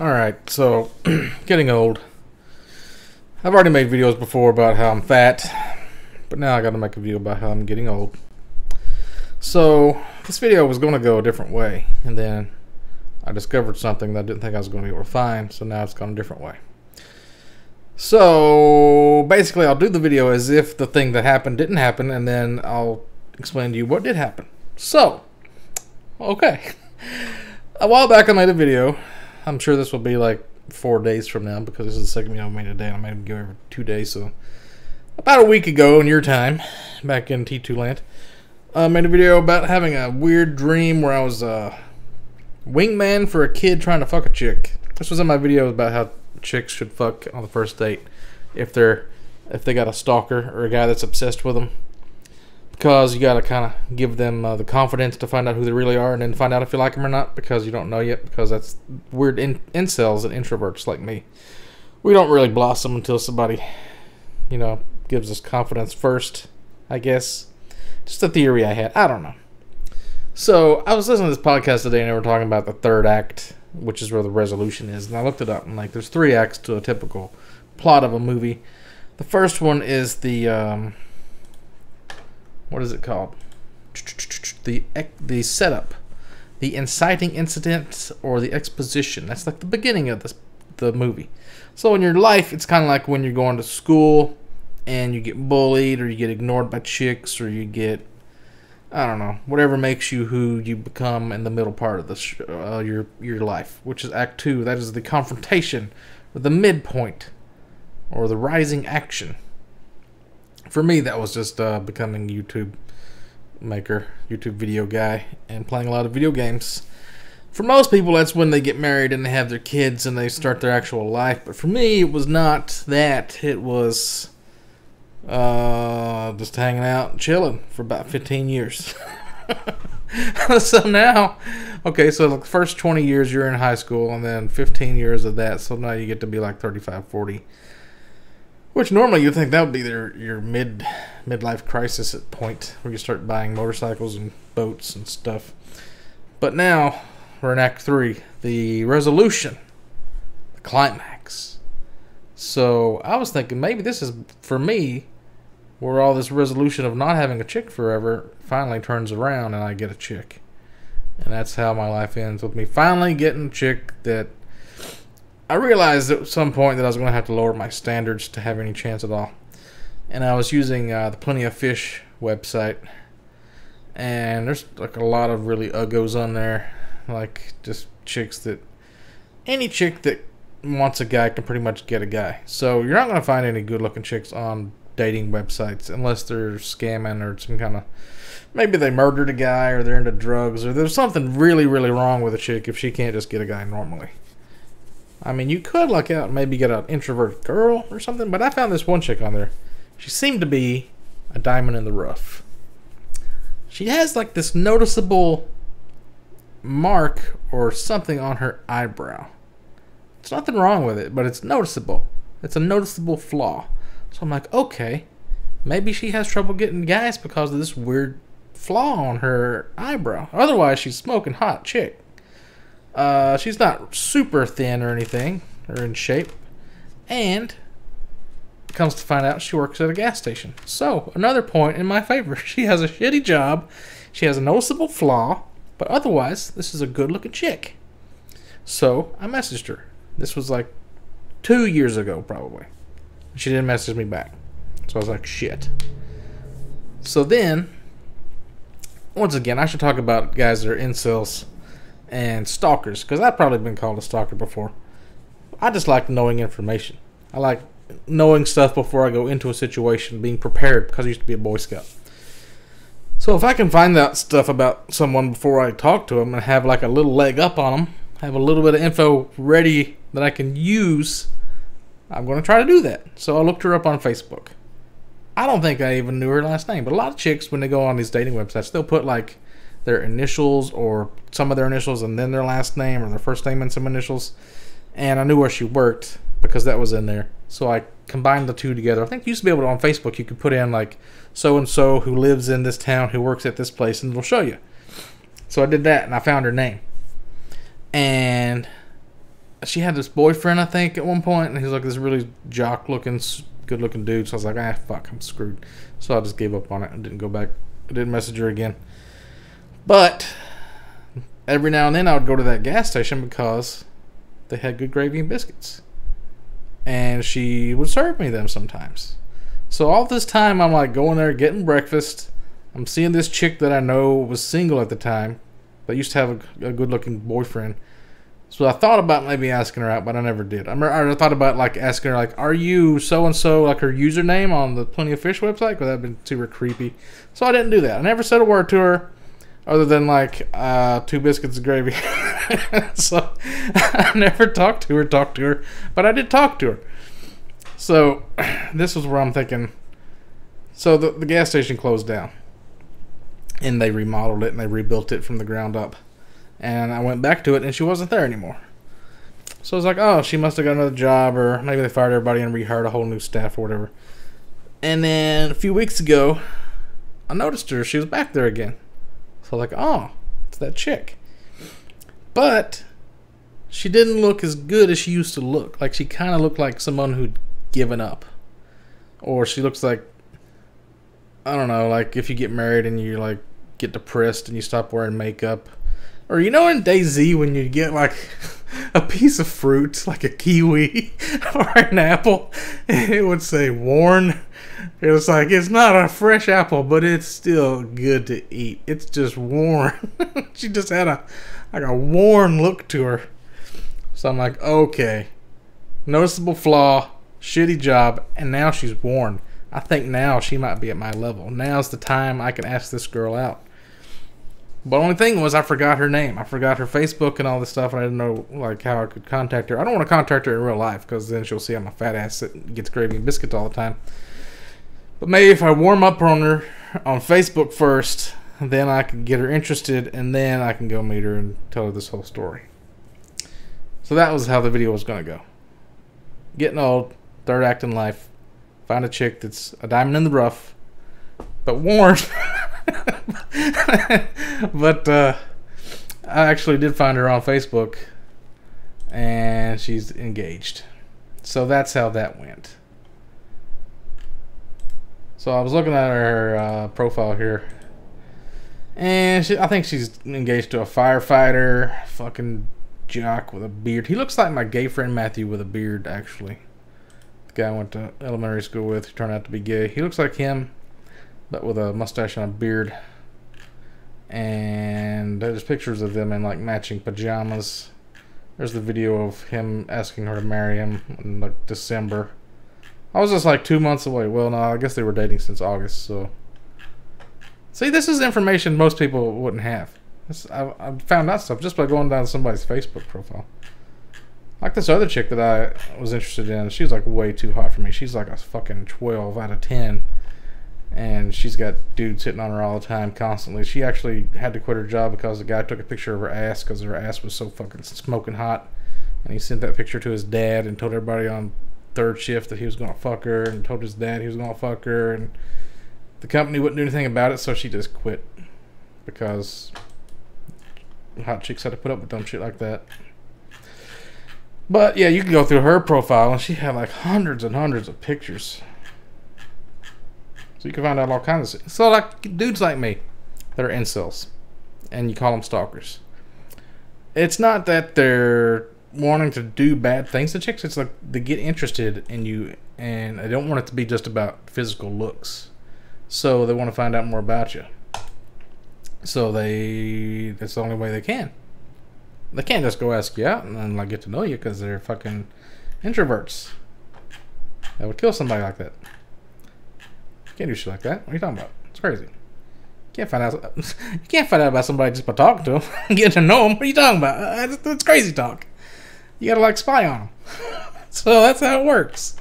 Alright, so getting old. I've already made videos before about how I'm fat, but now I gotta make a video about how I'm getting old. So this video was gonna go a different way, and then I discovered something that I didn't think I was gonna be able to find, so now it's gone a different way. So basically I'll do the video as if the thing that happened didn't happen, and then I'll explain to you what did happen. So, okay. A while back I made a video. I'm sure this will be like 4 days from now, because this is the second video I've made today, and I made a video every 2 days. So about a week ago in your time, back in T2 land, I made a video about having a weird dream where I was a wingman for a kid trying to fuck a chick. This was in my video about how chicks should fuck on the first date if they got a stalker or a guy that's obsessed with them, because you got to kind of give them the confidence to find out who they really are, and then find out if you like them or not, because you don't know yet, because that's weird. Incels and introverts like me, we don't really blossom until somebody, you know, gives us confidence first, I guess. Just a theory I had. I don't know. So I was listening to this podcast today, and they were talking about the third act, which is where the resolution is, and I looked it up, and like there's 3 acts to a typical plot of a movie. The first one is the what is it called? The setup, the inciting incident, or the exposition. That's like the beginning of the movie. So in your life, it's kind of like when you're going to school and you get bullied, or you get ignored by chicks, or you get, I don't know, whatever makes you who you become in the middle part of the your life, which is Act 2. That is the confrontation, or the midpoint, or the rising action. For me, that was just becoming YouTube video guy, and playing a lot of video games. For most people, that's when they get married and they have their kids and they start their actual life. But for me, it was not that. It was just hanging out and chilling for about 15 years. So now, okay, so the first 20 years you're in high school, and then 15 years of that. So now you get to be like 35, 40. Which normally you'd think that would be your midlife crisis at point, where you start buying motorcycles and boats and stuff. But now we're in Act 3, the resolution, the climax. So I was thinking maybe this is for me, where all this resolution of not having a chick forever finally turns around and I get a chick. And that's how my life ends, with me finally getting a chick that I realized at some point that I was going to have to lower my standards to have any chance at all. And I was using the Plenty of Fish website, and there's like a lot of really uggos on there, like just chicks that, any chick that wants a guy can pretty much get a guy. So you're not going to find any good looking chicks on dating websites unless they're scamming, or some kind of, maybe they murdered a guy, or they're into drugs, or there's something really, really wrong with a chick if she can't just get a guy normally. I mean, you could luck out and maybe get an introverted girl or something, but I found this one chick on there. She seemed to be a diamond in the rough. She has like this noticeable mark or something on her eyebrow. There's nothing wrong with it, but it's noticeable. It's a noticeable flaw. So I'm like, okay, maybe she has trouble getting guys because of this weird flaw on her eyebrow. Otherwise, she's smoking hot chick. She's not super thin or anything, or in shape, and comes to find out she works at a gas station. So another point in my favor. She has a shitty job, she has a noticeable flaw, but otherwise this is a good looking chick. So I messaged her. This was like 2 years ago probably. She didn't message me back, so I was like, shit. So then, once again, I should talk about guys that are incels and stalkers, because I've probably been called a stalker before. I just like knowing information. I like knowing stuff before I go into a situation, being prepared, because I used to be a Boy Scout. So if I can find out stuff about someone before I talk to them and have like a little leg up on them, have a little bit of info ready that I can use, I'm going to try to do that. So I looked her up on Facebook. I don't think I even knew her last name, but a lot of chicks, when they go on these dating websites, they'll put like their initials, or some of their initials and then their last name, or their first name and some initials. And I knew where she worked because that was in there. So I combined the two together. I think you used to be able to, on Facebook, you could put in like so-and-so who lives in this town, who works at this place, and it'll show you. So I did that, and I found her name. And she had this boyfriend, I think, at one point, and he was like this really jock-looking, good-looking dude. So I was like, ah, fuck, I'm screwed. So I just gave up on it and didn't go back. I didn't message her again. But every now and then I would go to that gas station because they had good gravy and biscuits. And she would serve me them sometimes. So all this time I'm like going there, getting breakfast. I'm seeing this chick that I know was single at the time, that used to have a good-looking boyfriend. So I thought about maybe asking her out, but I never did. I thought about like asking her, like, are you so-and-so, like her username on the Plenty of Fish website? Because that'd been super creepy. So I didn't do that. I never said a word to her other than like 2 biscuits of gravy. So I never talked to her, but I did talk to her. So this was where I'm thinking, so the gas station closed down. And they remodeled it and they rebuilt it from the ground up. And I went back to it, and she wasn't there anymore. So I was like, oh, she must have got another job, or maybe they fired everybody and rehired a whole new staff or whatever. And then a few weeks ago, I noticed her. She was back there again. So I was like, oh, it's that chick. But she didn't look as good as she used to look. Like, she kind of looked like someone who'd given up. Or she looks like, I don't know, like if you get married and you like get depressed and you stop wearing makeup. Or, you know, in DayZ when you get like a piece of fruit, like a kiwi or an apple, it would say worn. It was like, it's not a fresh apple, but it's still good to eat. It's just worn. She just had a worn look to her. So I'm like, okay, noticeable flaw, shitty job, and now she's worn. I think now she might be at my level. Now's the time I can ask this girl out. But the only thing was I forgot her name. I forgot her Facebook and all this stuff, and I didn't know like how I could contact her. I don't want to contact her in real life because then she'll see I'm a fat ass that gets gravy and biscuits all the time. But maybe if I warm up on her on Facebook first, then I can get her interested, and then I can go meet her and tell her this whole story. So that was how the video was going to go. Getting old, third act in life, find a chick that's a diamond in the rough, but worn. But I actually did find her on Facebook, and she's engaged. So that's how that went. So I was looking at her profile here, and I think she's engaged to a firefighter, fucking jock with a beard. He looks like my gay friend Matthew with a beard, actually. The guy I went to elementary school with, who turned out to be gay. He looks like him, but with a mustache and a beard. And there's pictures of them in like matching pajamas. There's the video of him asking her to marry him in like December. I was just like 2 months away. Well, no, I guess they were dating since August. So, see, this is information most people wouldn't have. I found out stuff just by going down somebody's Facebook profile. Like this other chick that I was interested in, she's like way too hot for me. She's like a fucking 12 out of 10. And she's got dudes hitting on her all the time, constantly. She actually had to quit her job because the guy took a picture of her ass because her ass was so fucking smoking hot. And he sent that picture to his dad and told everybody on third shift that he was going to fuck her, and told his dad he was going to fuck her. And the company wouldn't do anything about it, so she just quit. Because hot chicks had to put up with dumb shit like that. But yeah, you can go through her profile, and she had like hundreds and hundreds of pictures. So you can find out all kinds of shit. So like dudes like me that are incels, and you call them stalkers. It's not that they're wanting to do bad things to chicks. It's like they get interested in you, and they don't want it to be just about physical looks. So they want to find out more about you. So that's the only way they can. They can't just go ask you out and then like get to know you because they're fucking introverts. That would kill somebody like that. You can't do shit like that. What are you talking about? It's crazy. You can't find out about somebody just by talking to them. Getting to know them. What are you talking about? That's crazy talk. You gotta like spy on them. So that's how it works.